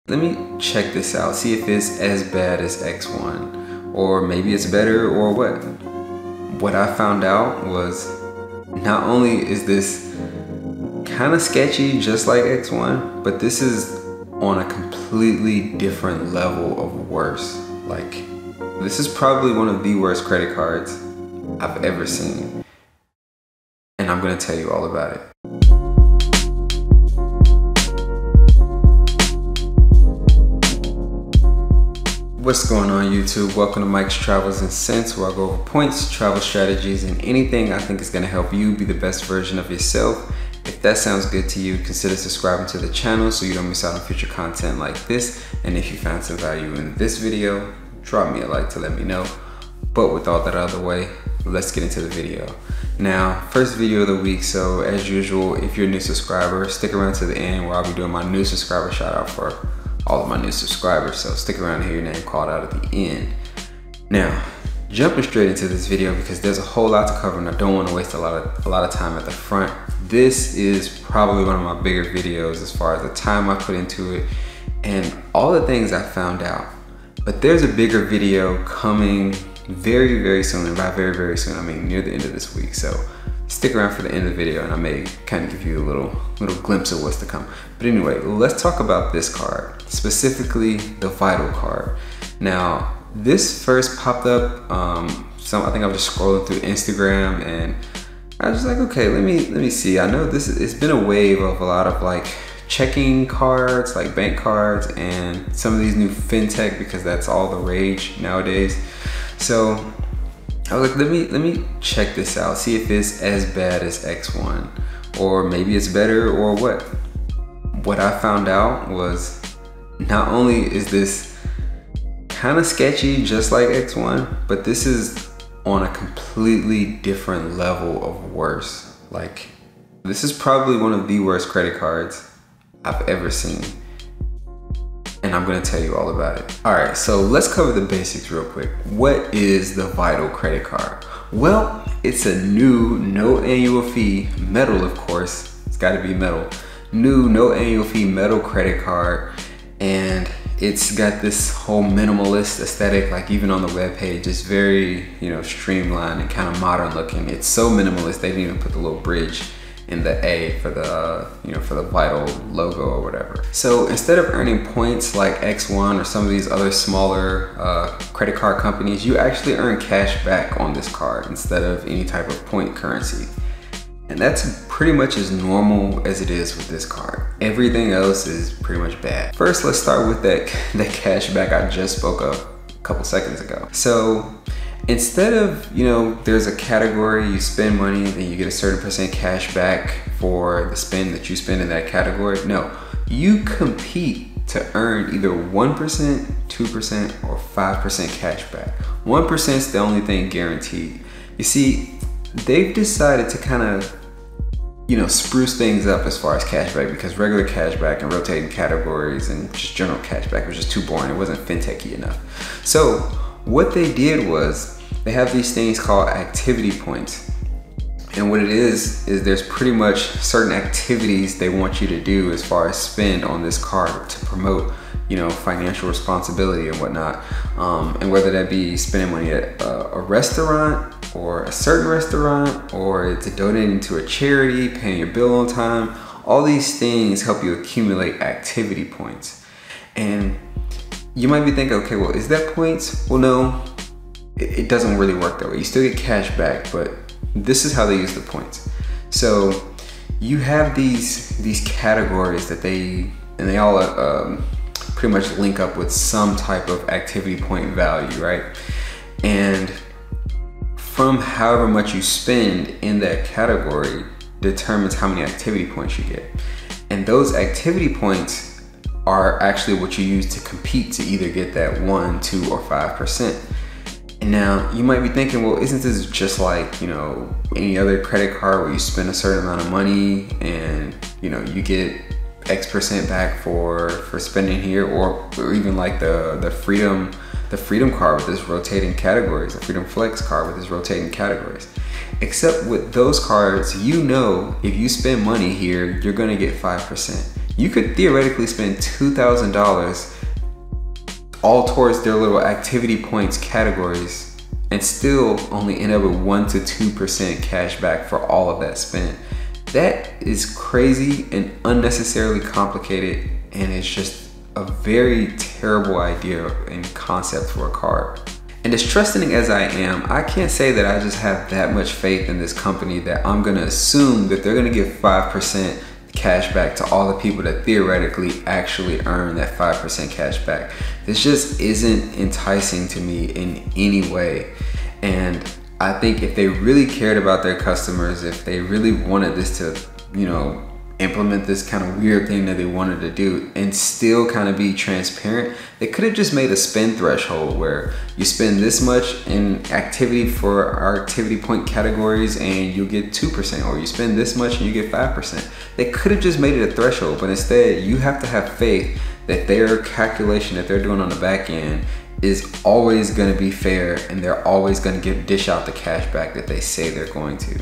Let me check this out, see if it's as bad as X1, or maybe it's better, or what. What I found out was not only is this kind of sketchy just like X1, but this is on a completely different level of worse. Like, this is probably one of the worst credit cards I've ever seen. And I'm gonna tell you all about it. What's going on, YouTube? Welcome to Mike's Travels and Cents, where I go over points, travel strategies, and anything I think is going to help you be the best version of yourself. If that sounds good to you, consider subscribing to the channel so you don't miss out on future content like this. And if you found some value in this video, drop me a like to let me know. But with all that out of the way, let's get into the video. Now, first video of the week, so as usual, if you're a new subscriber, stick around to the end where I'll be doing my new subscriber shout out for all of my new subscribers, so stick around to hear your name called out at the end. Now, jumping straight into this video because there's a whole lot to cover and I don't want to waste a lot of time at the front. This is probably one of my bigger videos as far as the time I put into it and all the things I found out. But there's a bigger video coming very, very soon, and by very, very soon, I mean near the end of this week. So stick around for the end of the video and I may kind of give you a little glimpse of what's to come. But anyway, let's talk about this card, specifically the Vital card. Now, this first popped up, I think I was just scrolling through Instagram and I was just like, okay, let me see. I know it's been a wave of a lot of like checking cards, like bank cards, and some of these new FinTech, because that's all the rage nowadays. So I was like, let me check this out, see if it's as bad as X1, or maybe it's better, or what. What I found out was not only is this kind of sketchy just like X1, but this is on a completely different level of worse. Like, this is probably one of the worst credit cards I've ever seen. And I'm gonna tell you all about it. All right, so let's cover the basics real quick. What is the Vital credit card? Well, it's a new no annual fee, metal of course, it's gotta be metal. New no annual fee metal credit card, and it's got this whole minimalist aesthetic. Like, even on the web page, it's very, streamlined and kind of modern looking. It's so minimalist they didn't even put the little bridge in the A for the for the Vital logo or whatever. So instead of earning points like X1 or some of these other smaller credit card companies, you actually earn cash back on this card instead of any type of point currency. And that's pretty much as normal as it is with this card. Everything else is pretty much bad. First, let's start with that cash back I just spoke of a couple seconds ago. So instead of, there's a category, you spend money and you get a certain percent cash back for the spend that you spend in that category. No, you compete to earn either 1%, 2%, or 5% cash back. 1% is the only thing guaranteed. You see, they've decided to kind of, spruce things up as far as cashback, because regular cashback and rotating categories and just general cashback was just too boring. It wasn't fintechy enough. So what they did was they have these things called activity points. And what it is there's pretty much certain activities they want you to do as far as spend on this card to promote, financial responsibility and whatnot. And whether that be spending money at a restaurant, or a certain restaurant, or it's donating to a charity, paying your bill on time, all these things help you accumulate activity points. And you might be thinking, okay, well, is that points? Well, no, it doesn't really work that way. You still get cash back, but this is how they use the points. So you have these categories that they all pretty much link up with some type of activity point value, right? And from however much you spend in that category determines how many activity points you get. And those activity points are actually what you use to compete to either get that 1, 2, or 5%. And now you might be thinking, well, isn't this just like, any other credit card where you spend a certain amount of money and, you get X% back for spending here, or even like the Freedom card with its rotating categories, the Freedom Flex card with its rotating categories. Except with those cards, if you spend money here, you're gonna get 5%. You could theoretically spend $2,000 all towards their little activity points categories and still only end up with 1 to 2% cash back for all of that spent. That is crazy and unnecessarily complicated, and it's just a very terrible idea and concept for a card. And as trusting as I am, I can't say that I just have that much faith in this company that I'm gonna assume that they're gonna give 5% cash back to all the people that theoretically actually earn that 5% cash back. This just isn't enticing to me in any way. And I think if they really cared about their customers, if they really wanted this to, implement this kind of weird thing that they wanted to do and still kind of be transparent, they could have just made a spend threshold where you spend this much in activity for our activity point categories and you'll get 2%, or you spend this much and you get 5%. They could have just made it a threshold, but instead you have to have faith that their calculation that they're doing on the back end is always going to be fair, and they're always going to dish out the cash back that they say they're going to.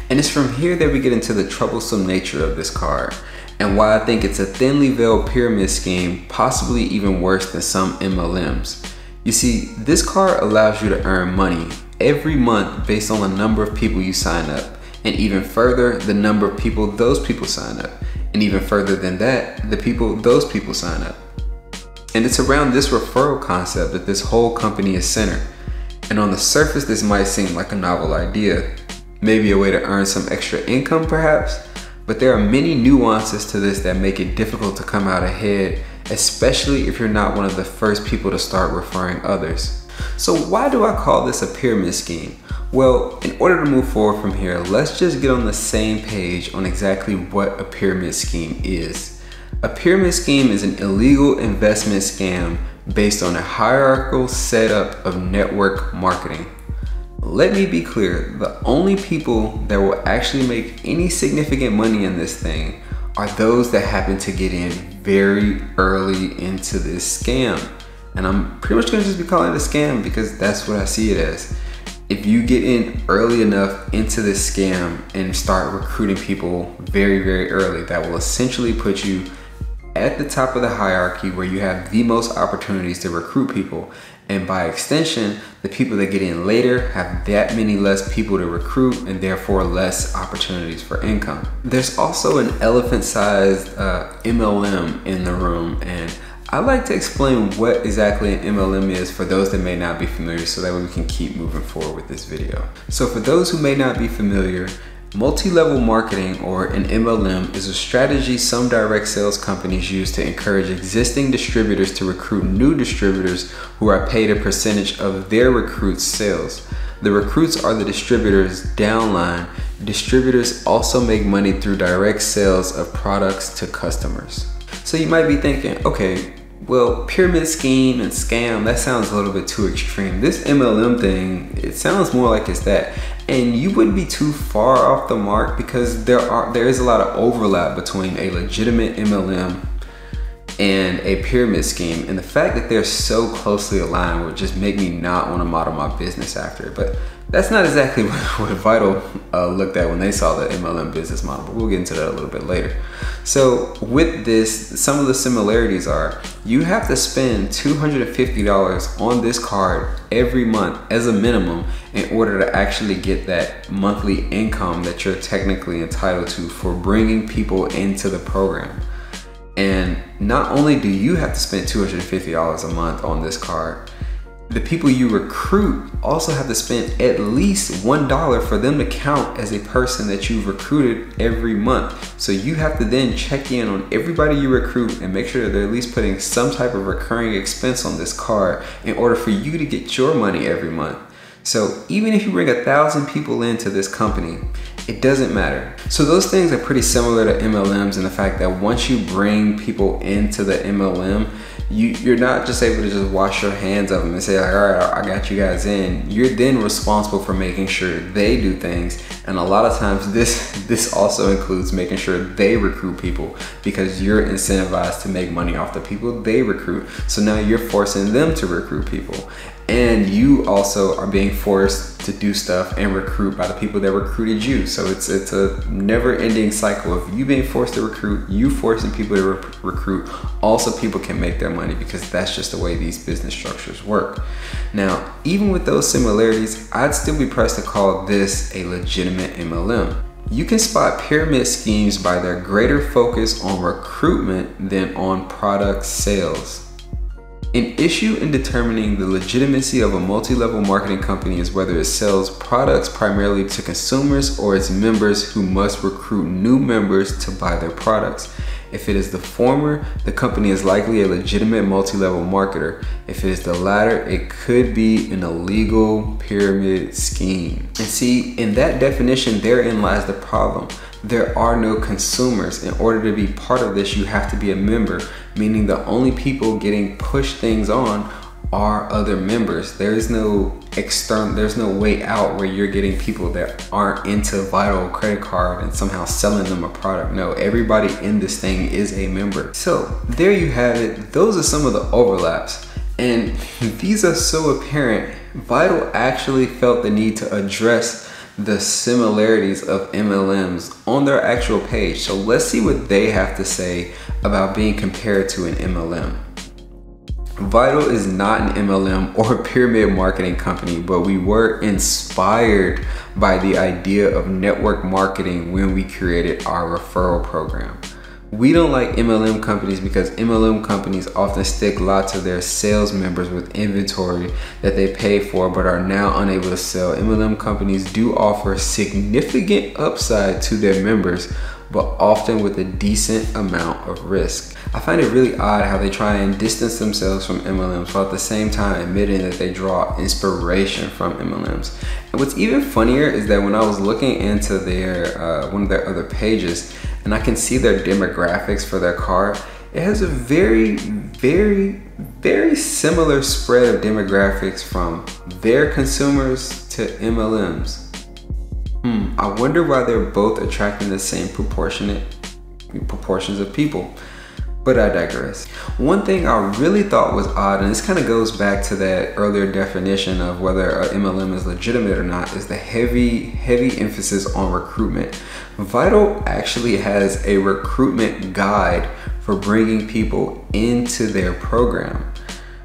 And it's from here that we get into the troublesome nature of this card, and why I think it's a thinly veiled pyramid scheme, possibly even worse than some MLMs. You see, this card allows you to earn money every month based on the number of people you sign up, and even further, the number of people those people sign up, and even further than that, the people those people sign up. And it's around this referral concept that this whole company is centered. And on the surface, this might seem like a novel idea, maybe a way to earn some extra income perhaps, but there are many nuances to this that make it difficult to come out ahead, especially if you're not one of the first people to start referring others. So why do I call this a pyramid scheme? Well, in order to move forward from here, let's just get on the same page on exactly what a pyramid scheme is. A pyramid scheme is an illegal investment scam based on a hierarchical setup of network marketing. Let me be clear, the only people that will actually make any significant money in this thing are those that happen to get in very early into this scam. And I'm pretty much gonna just be calling it a scam because that's what I see it as. If you get in early enough into this scam and start recruiting people very, very early, that will essentially put you at the top of the hierarchy where you have the most opportunities to recruit people. And by extension, the people that get in later have that many less people to recruit and therefore less opportunities for income. There's also an elephant-sized MLM in the room, and I like to explain what exactly an MLM is for those that may not be familiar, so that way we can keep moving forward with this video. So for those who may not be familiar, multi-level marketing, or an MLM, is a strategy some direct sales companies use to encourage existing distributors to recruit new distributors who are paid a percentage of their recruits' sales. The recruits are the distributors' downline. Distributors also make money through direct sales of products to customers. So you might be thinking, okay, well, pyramid scheme and scam, that sounds a little bit too extreme. This MLM thing, it sounds more like it's that. And you wouldn't be too far off the mark because there is a lot of overlap between a legitimate MLM and a pyramid scheme. And the fact that they're so closely aligned would just make me not want to model my business after it. But that's not exactly what Vital looked at when they saw the MLM business model, but we'll get into that a little bit later. So with this, some of the similarities are you have to spend $250 on this card every month as a minimum in order to actually get that monthly income that you're technically entitled to for bringing people into the program. And not only do you have to spend $250 a month on this card, the people you recruit also have to spend at least $1 for them to count as a person that you've recruited every month. So you have to then check in on everybody you recruit and make sure that they're at least putting some type of recurring expense on this card in order for you to get your money every month. So even if you bring 1,000 people into this company, it doesn't matter. So those things are pretty similar to MLMs in the fact that once you bring people into the MLM, you're not just able to just wash your hands of them and say like, all right, I got you guys in. You're then responsible for making sure they do things. And a lot of times this also includes making sure they recruit people because you're incentivized to make money off the people they recruit. So now you're forcing them to recruit people. And you also are being forced to do stuff and recruit by the people that recruited you. So it's a never-ending cycle of you being forced to recruit, you forcing people to recruit. Also, people can make their money because that's just the way these business structures work. Now, even with those similarities, I'd still be pressed to call this a legitimate MLM. You can spot pyramid schemes by their greater focus on recruitment than on product sales. An issue in determining the legitimacy of a multi-level marketing company is whether it sells products primarily to consumers or its members who must recruit new members to buy their products. If it is the former, the company is likely a legitimate multi-level marketer. If it is the latter, it could be an illegal pyramid scheme. And see, in that definition, therein lies the problem. There are no consumers. In order to be part of this, you have to be a member, meaning the only people getting pushed things on are other members. There's no way out where you're getting people that aren't into Vital credit card and somehow selling them a product. No, everybody in this thing is a member. So there you have it. Those are some of the overlaps. And these are so apparent. Vital actually felt the need to address the similarities of MLMs on their actual page. So let's see what they have to say about being compared to an MLM. Vital is not an MLM or a pyramid marketing company, but we were inspired by the idea of network marketing when we created our referral program. We don't like MLM companies because MLM companies often stick lots of their sales members with inventory that they pay for but are now unable to sell. MLM companies do offer significant upside to their members, but often with a decent amount of risk. I find it really odd how they try and distance themselves from MLMs while at the same time admitting that they draw inspiration from MLMs. And what's even funnier is that when I was looking into their one of their other pages, and I can see their demographics for their card, it has a very similar spread of demographics from their consumers to MLMs. I wonder why they're both attracting the same proportions of people. But I digress. One thing I really thought was odd, and this kind of goes back to that earlier definition of whether a MLM is legitimate or not, is the heavy emphasis on recruitment. Vital actually has a recruitment guide for bringing people into their program,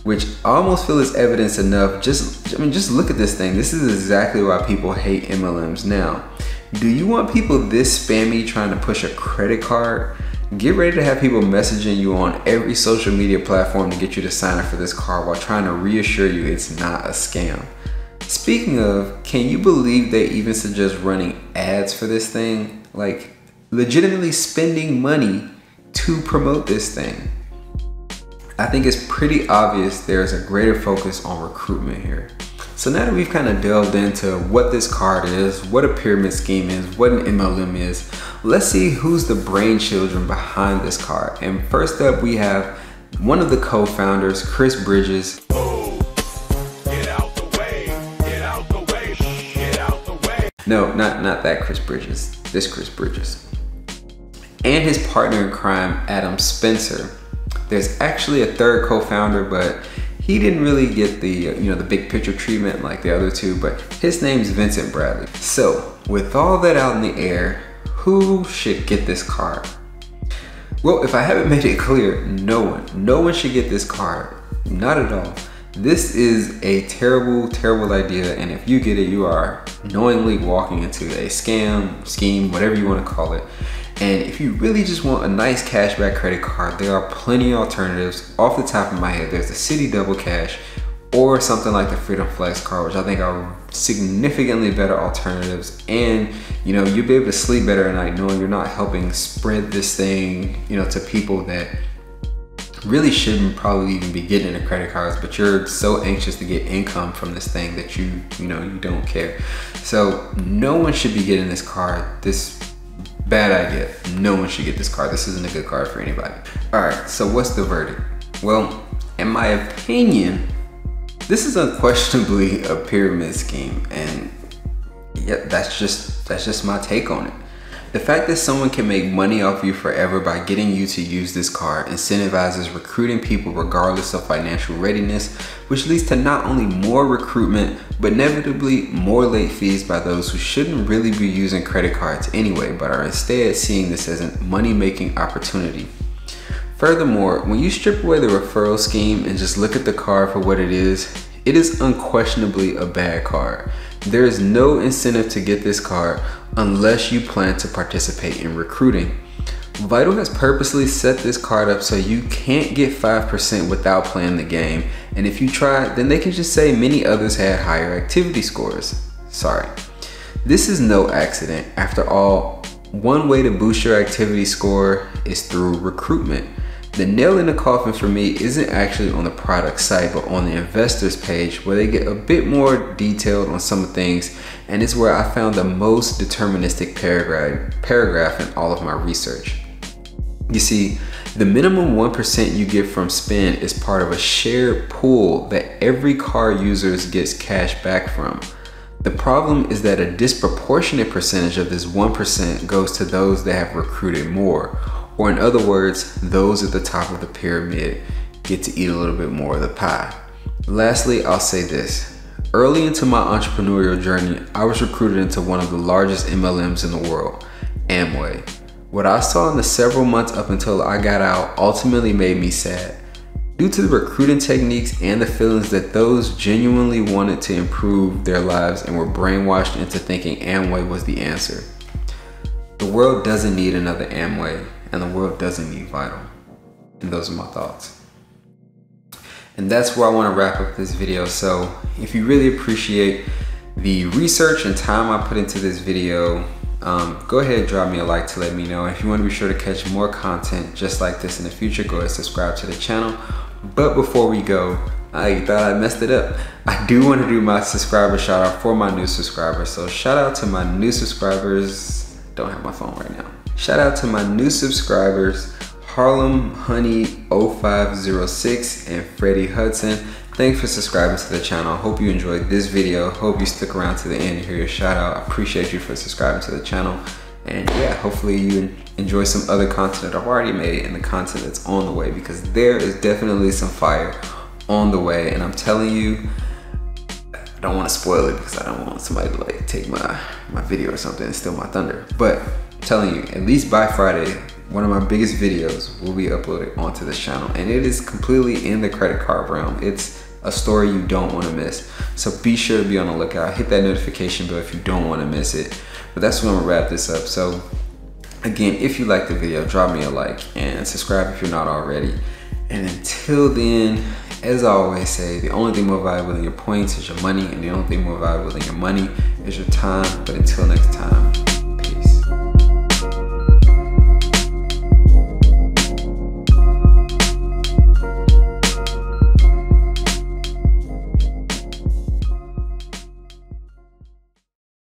which I almost feel is evidence enough. Just look at this thing. This is exactly why people hate MLMs now. Do you want people this spammy trying to push a credit card? Get ready to have people messaging you on every social media platform to get you to sign up for this card while trying to reassure you it's not a scam. Speaking of, can you believe they even suggest running ads for this thing? Like, legitimately spending money to promote this thing. I think it's pretty obvious there's a greater focus on recruitment here. So now that we've kind of delved into what this card is, what a pyramid scheme is, what an MLM is, let's see who's the brainchildren behind this card. And first up, we have one of the co-founders, Chris Bridges. Get out the way, get out the way, get out the way. No, not that Chris Bridges, this Chris Bridges. And his partner in crime, Adam Spencer. There's actually a third co-founder, but he didn't really get the the big picture treatment like the other two, but his name's Vincent Bradley. So with all that out in the air, who should get this card? Well, if I haven't made it clear, no one should get this card. Not at all. This is a terrible idea, and if you get it, you are knowingly walking into a scam, scheme, whatever you want to call it. And if you really just want a nice cashback credit card, there are plenty of alternatives. Off the top of my head, there's the Citi Double Cash or something like the Freedom Flex card, which I think are significantly better alternatives. And you'll be able to sleep better at night knowing you're not helping spread this thing to people that really shouldn't probably even be getting into credit cards, but you're so anxious to get income from this thing that you don't care. So no one should be getting this card. This bad idea. No one should get this card. This isn't a good card for anybody. All right, so what's the verdict? Well, in my opinion, this is unquestionably a pyramid scheme, and yeah, that's just my take on it. The fact that someone can make money off you forever by getting you to use this card incentivizes recruiting people regardless of financial readiness, which leads to not only more recruitment, but inevitably more late fees by those who shouldn't really be using credit cards anyway, but are instead seeing this as a money-making opportunity. Furthermore, when you strip away the referral scheme and just look at the card for what it is unquestionably a bad card. There is no incentive to get this card unless you plan to participate in recruiting. Vital has purposely set this card up so you can't get 5% without playing the game, and if you try, then they can just say many others had higher activity scores. Sorry. This is no accident. After all, one way to boost your activity score is through recruitment. The nail in the coffin for me isn't actually on the product site, but on the investors page, where they get a bit more detailed on some things, and it's where I found the most deterministic paragraph in all of my research. You see, the minimum 1% you get from spend is part of a shared pool that every card user gets cash back from. The problem is that a disproportionate percentage of this 1% goes to those that have recruited more. Or in other words, those at the top of the pyramid get to eat a little bit more of the pie. Lastly, I'll say this. Early into my entrepreneurial journey, I was recruited into one of the largest MLMs in the world, Amway. What I saw in the several months up until I got out ultimately made me sad. Due to the recruiting techniques and the feelings that those genuinely wanted to improve their lives and were brainwashed into thinking Amway was the answer. The world doesn't need another Amway, and the world doesn't need Vital. And those are my thoughts. And that's where I want to wrap up this video. So if you really appreciate the research and time I put into this video, go ahead and drop me a like to let me know. If you want to be sure to catch more content just like this in the future, go ahead and subscribe to the channel. But before we go, I thought I messed it up. I do want to do my subscriber shout out for my new subscribers. So shout out to my new subscribers. Don't have my phone right now. Shout out to my new subscribers, Harlem Honey 0506 and Freddie Hudson. Thanks for subscribing to the channel. Hope you enjoyed this video. Hope you stick around to the end to hear your shout out. I appreciate you for subscribing to the channel. And yeah, hopefully you enjoy some other content that I've already made and the content that's on the way, because there is definitely some fire on the way. And I'm telling you, I don't want to spoil it because I don't want somebody to like take my video or something and steal my thunder. But I'm telling you, at least by Friday, one of my biggest videos will be uploaded onto this channel, and it is completely in the credit card realm. It's a story you don't want to miss. So be sure to be on the lookout. Hit that notification bell if you don't want to miss it. But that's when I'm gonna wrap this up. So again, if you like the video, drop me a like and subscribe if you're not already. And until then, as I always say, the only thing more valuable than your points is your money, and the only thing more valuable than your money is your time. But until next time.